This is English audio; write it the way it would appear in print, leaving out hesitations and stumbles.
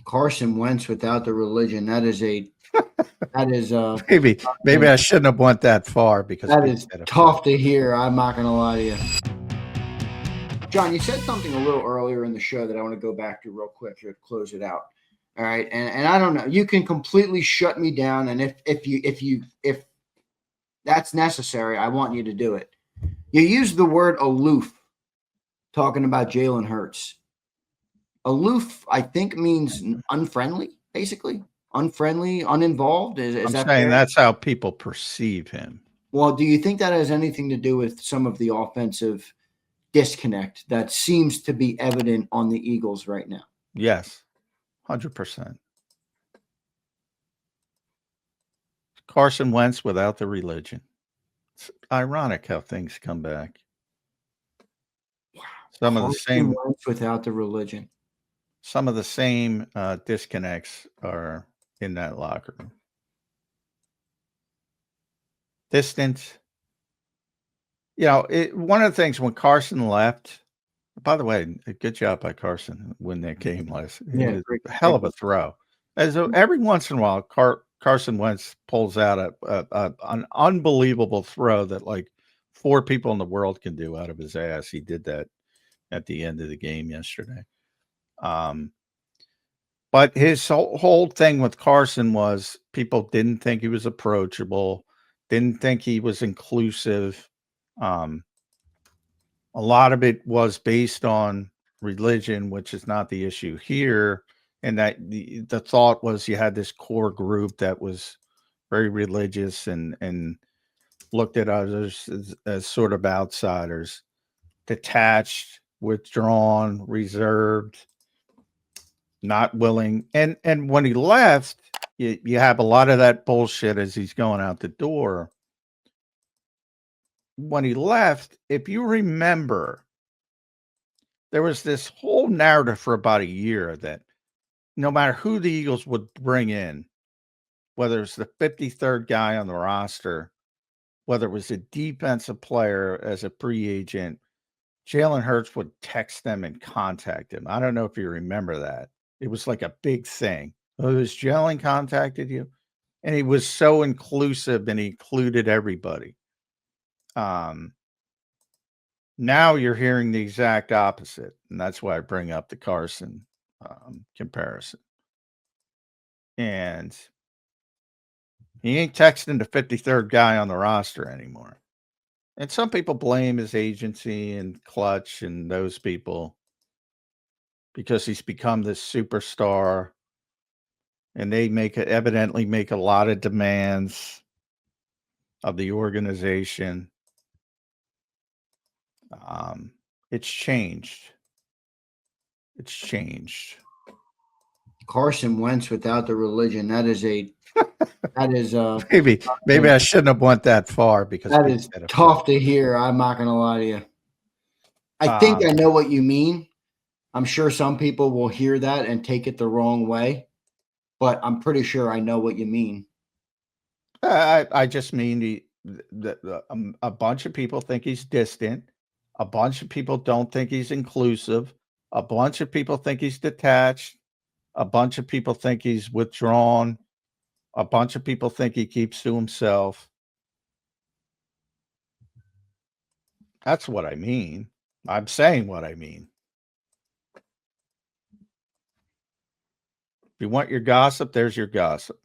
Carson Wentz without the religion. That is maybe I shouldn't have went that far because that is tough to hear. I'm not going to lie to you. John, you said something a little earlier in the show that I want to go back to real quick here to close it out. All right. And I don't know, you can completely shut me down. And if that's necessary, I want you to do it. You use the word aloof talking about Jalen Hurts. Aloof, I think, means unfriendly, basically. Unfriendly, uninvolved. Is I'm that saying fair? that's how people perceive him. Well, do you think that has anything to do with some of the offensive disconnect that seems to be evident on the Eagles right now? Yes, 100%. Carson Wentz without the religion. It's ironic how things come back. Some of the same Wentz without the religion. Some of the same disconnects are in that locker room. Distance. One of the things when Carson left, by the way, good job by Carson when that game last. Yeah, A hell of a throw. Every once in a while, Carson Wentz pulls out an unbelievable throw that like 4 people in the world can do out of his ass. He did that at the end of the game yesterday. But his whole thing with Carson was people didn't think he was approachable, didn't think he was inclusive. A lot of it was based on religion, which is not the issue here. And that the thought was you had this core group that was very religious and looked at others as sort of outsiders, detached, withdrawn, reserved, not willing. And when he left, you have a lot of that bullshit as he's going out the door. When he left, if you remember, there was this whole narrative for about a year that no matter who the Eagles would bring in, whether it's the 53rd guy on the roster, whether it was a defensive player as a free agent, Jalen Hurts would text them and contact him. I don't know if you remember that. It was like a big thing. Oh, has Jalen contacted you? And he was so inclusive and he included everybody. Now you're hearing the exact opposite. And that's why I bring up the Carson comparison. And he ain't texting the 53rd guy on the roster anymore. And some people blame his agency and Clutch and those people because he's become this superstar. And they evidently make a lot of demands of the organization. It's changed. It's changed. Carson Wentz without the religion. That is maybe I shouldn't have went that far because that is tough to hear. I'm not going to lie to you. I think I know what you mean. I'm sure some people will hear that and take it the wrong way, but I'm pretty sure I know what you mean. I just mean a bunch of people think he's distant. A bunch of people don't think he's inclusive. A bunch of people think he's detached. A bunch of people think he's withdrawn. A bunch of people think he keeps to himself. That's what I mean. I'm saying what I mean. If you want your gossip, there's your gossip.